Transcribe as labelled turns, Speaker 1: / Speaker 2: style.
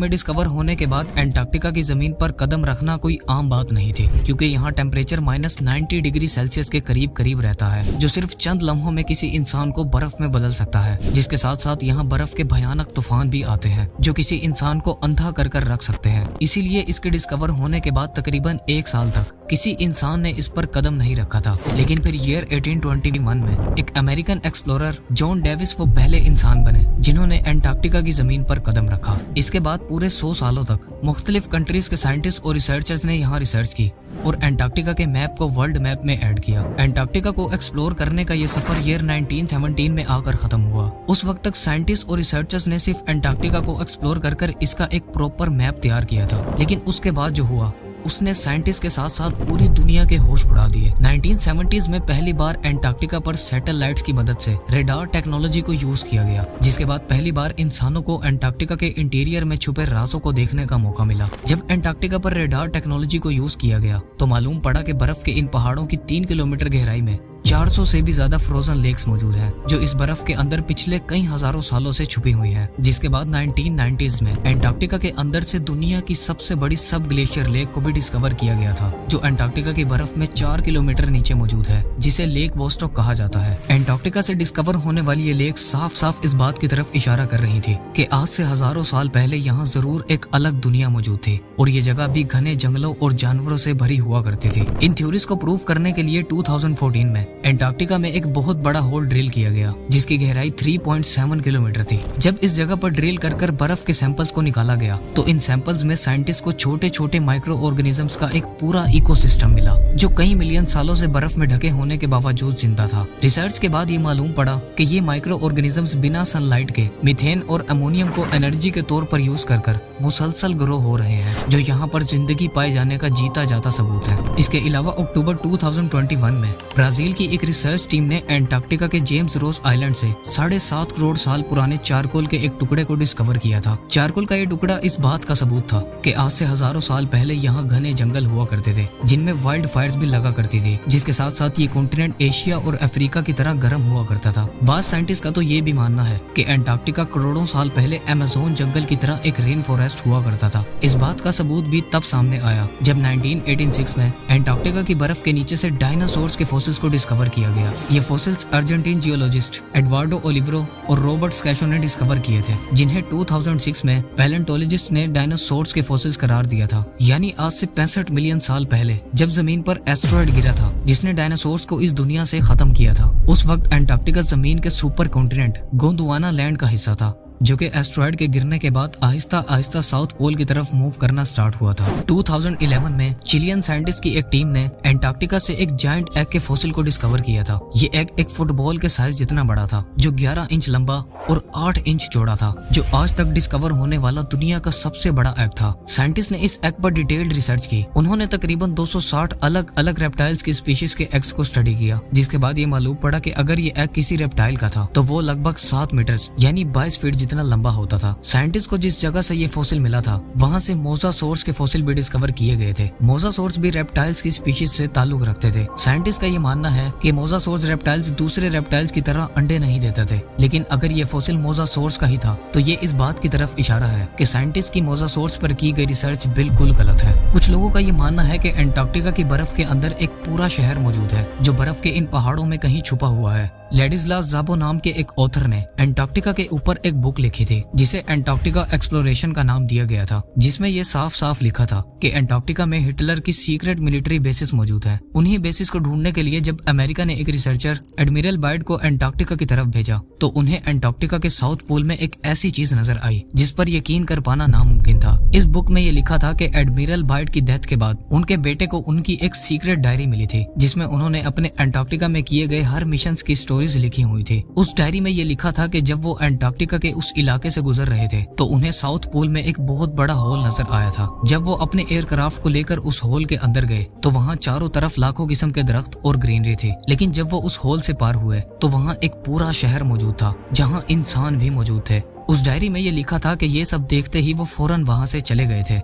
Speaker 1: में डिस्कवर होने के बाद एंटार्क्टिका की जमीन पर कदम रखना कोई आम बात नहीं थी, क्योंकि यहाँ टेम्परेचर -90 डिग्री सेल्सियस के करीब करीब रहता है, जो सिर्फ चंद लम्हों में किसी इंसान को बर्फ में बदल सकता है। जिसके साथ साथ यहाँ बर्फ के भयानक तूफान भी आते हैं, जो किसी इंसान को अंधा कर कर रख सकते हैं। इसीलिए इसके डिस्कवर होने के बाद तकरीबन 1 साल तक किसी इंसान ने इस पर कदम नहीं रखा था। लेकिन फिर ईयर 1821 में एक अमेरिकन एक्सप्लोरर जॉन डेविस वो पहले इंसान बने जिन्होंने एंटार्क्टिका की जमीन पर कदम रखा। इसके बाद पूरे 100 सालों तक मुख्तलिफ कंट्रीज के साइंटिस्ट और रिसर्चर्स ने यहाँ रिसर्च की और एंटार्क्टिका के मैप को वर्ल्ड मैप में ऐड किया। एंटार्क्टिका को एक्सप्लोर करने का ये सफर ईयर 1917 में आकर खत्म हुआ। उस वक्त तक साइंटिस्ट और रिसर्चर्स ने सिर्फ एंटार्क्टिका को एक्सप्लोर कर इसका एक प्रॉपर मैप तैयार किया था। लेकिन उसके बाद जो हुआ उसने साइंटिस्ट के साथ साथ पूरी दुनिया के होश उड़ा दिए। 1970s में पहली बार एंटार्क्टिका पर सैटेलाइट्स की मदद से रेडार टेक्नोलॉजी को यूज किया गया, जिसके बाद पहली बार इंसानों को एंटार्क्टिका के इंटीरियर में छुपे राजों को देखने का मौका मिला। जब एंटार्क्टिका पर रेडार टेक्नोलॉजी को यूज किया गया तो मालूम पड़ा कि बर्फ के इन पहाड़ों की 3 किलोमीटर गहराई में 400 से भी ज्यादा फ्रोजन लेक्स मौजूद हैं, जो इस बर्फ के अंदर पिछले कई हजारों सालों से छुपी हुई हैं। जिसके बाद 1990s में एंटार्क्टिका के अंदर से दुनिया की सबसे बड़ी सब ग्लेशियर लेक को भी डिस्कवर किया गया था, जो एंटार्क्टिका की बर्फ में 4 किलोमीटर नीचे मौजूद है, जिसे लेक वोस्टॉक कहा जाता है। एंटार्क्टिका से डिस्कवर होने वाली ये लेक साफ साफ इस बात की तरफ इशारा कर रही थी कि आज से हजारों साल पहले यहाँ जरूर एक अलग दुनिया मौजूद थी और ये जगह भी घने जंगलों और जानवरों से भरी हुआ करती थी। इन थ्योरीज को प्रूव करने के लिए 2014 में एंटार्क्टिका में एक बहुत बड़ा होल ड्रिल किया गया, जिसकी गहराई 3.7 किलोमीटर थी। जब इस जगह पर ड्रिल कर बर्फ के सैंपल्स को निकाला गया तो इन सैंपल्स में साइंटिस्ट को छोटे छोटे माइक्रो ऑर्गेनिजम्स का एक पूरा इकोसिस्टम मिला, जो कई मिलियन सालों से बर्फ में ढके होने के बावजूद जिंदा था। रिसर्च के बाद ये मालूम पड़ा कि ये माइक्रो ऑर्गेनिजम्स बिना सनलाइट के मीथेन और अमोनियम को एनर्जी के तौर पर यूज कर मुसलसल ग्रो हो रहे हैं, जो यहाँ पर जिंदगी पाए जाने का जीता जाता सबूत है। इसके अलावा अक्टूबर 2021 में ब्राजील की एक रिसर्च टीम ने एंटार्क्टिका के जेम्स रोस आइलैंड से 7.5 करोड़ साल पुराने चारकोल के एक टुकड़े को डिस्कवर किया था। चारकोल का ये टुकड़ा इस बात का सबूत था कि आज से हजारों साल पहले यहाँ घने जंगल हुआ करते थे, जिनमें वाइल्ड फायर्स भी लगा करती थी, जिसके साथ साथ ये कॉन्टिनेंट एशिया और अफ्रीका की तरह गर्म हुआ करता था। बाद साइंटिस्ट का तो ये भी मानना है कि एंटार्क्टिका करोड़ों साल पहले अमेज़न जंगल की तरह एक रेन फॉरेस्ट हुआ करता था। इस बात का सबूत भी तब सामने आया जब 1986 में एंटार्क्टिका की बर्फ के नीचे से डायनासोर्स के फॉसिल्स को डिस्कवर किया गया। ये फॉसिल्स अर्जेंटीन जियोलॉजिस्ट एडवार्डो ओलिवेरो और रॉबर्ट स्कैशो ने डिस्कवर किए थे, जिन्हें 2006 में पैलेंटोलॉजिस्ट ने डायनासोर्स के फॉसिल्स करार दिया था। यानी आज से 65 मिलियन साल पहले जब जमीन पर एस्टेरॉयड गिरा था जिसने डायनासोर्स को इस दुनिया से खत्म किया था, उस वक्त एंटार्क्टिका जमीन के सुपर कॉन्टिनेंट गोंडवाना लैंड का हिस्सा था, जो कि एस्टेरॉयड के गिरने के बाद आहिस्ता आहिस्ता साउथ पोल की तरफ मूव करना स्टार्ट हुआ था। 2011 में चिलियन साइंटिस्ट की एक टीम ने एंटार्क्टिका से एक जायंट एग के फॉसिल को डिस्कवर किया था। ये एग एक फुटबॉल के साइज जितना बड़ा था, जो 11 इंच लंबा और 8 इंच चौड़ा था, जो आज तक डिस्कवर होने वाला दुनिया का सबसे बड़ा एग था। साइंटिस्ट ने इस एग पर डिटेल्ड रिसर्च की। उन्होंने तकरीबन 260 अलग अलग रेप्टाइल्स की स्पीशीज के एग्स को स्टडी किया, जिसके बाद ये मालूम पड़ा कि अगर ये एग किसी रेप्टाइल का था तो वो लगभग 7 मीटर यानी 22 फीट जितना लंबा होता था। साइंटिस्ट को जिस जगह से ये फॉसिल मिला था वहाँ से मोसासोर्स के फॉसिल भी डिस्कवर किए गए थे। मोसासोर्स भी रेप्टाइल्स की स्पीशीज से ताल्लुक रखते थे। साइंटिस्ट का ये मानना है कि मोसासोर्स रेप्टाइल्स दूसरे रेप्टाइल्स की तरह अंडे नहीं देते थे, लेकिन अगर ये फॉसिल मोसासोर्स का ही था तो ये इस बात की तरफ इशारा है कि साइंटिस्ट की मोसासोर्स पर की गई रिसर्च बिल्कुल गलत है। कुछ लोगों का ये मानना है कि एंटार्क्टिका की बर्फ के अंदर एक पूरा शहर मौजूद है, जो बर्फ के इन पहाड़ों में कहीं छुपा हुआ है। लेडिस्लास ज़ाबो नाम के एक ऑथर ने एंटार्क्टिका के ऊपर एक बुक लिखी थी, जिसे एंटार्क्टिका एक्सप्लोरेशन का नाम दिया गया था, जिसमें यह साफ साफ लिखा था कि एंटार्क्टिका में हिटलर की सीक्रेट मिलिट्री बेसिस मौजूद है। उन्हीं बेसिस को ढूंढने के लिए जब अमेरिका ने एक रिसर्चर एडमिरल बाइड को एंटार्क्टिका की तरफ भेजा तो उन्हें एंटार्क्टिका के साउथ पोल में एक ऐसी चीज नजर आई जिस पर यकीन कर पाना नामुमकिन था। इस बुक में ये लिखा था कि एडमिरल बाइड की डेथ के बाद उनके बेटे को उनकी एक सीक्रेट डायरी मिली थी, जिसमें उन्होंने अपने एंटार्क्टिका में किए गए हर मिशन की स्टोरीज लिखी हुई थी। उस डायरी में ये लिखा था कि जब वो एंटार्क्टिका के उस इलाके से गुजर रहे थे तो उन्हें साउथ पोल में एक बहुत बड़ा होल नजर आया था। जब वो अपने एयरक्राफ्ट को लेकर उस होल के अंदर गए तो वहाँ चारों तरफ लाखों किस्म के दरख्त और ग्रीनरी थी, लेकिन जब वो उस होल से पार हुए तो वहाँ एक पूरा शहर मौजूद था जहाँ इंसान भी मौजूद थे। उस डायरी में ये लिखा था कि ये सब देखते ही वो फौरन वहाँ से चले गए थे।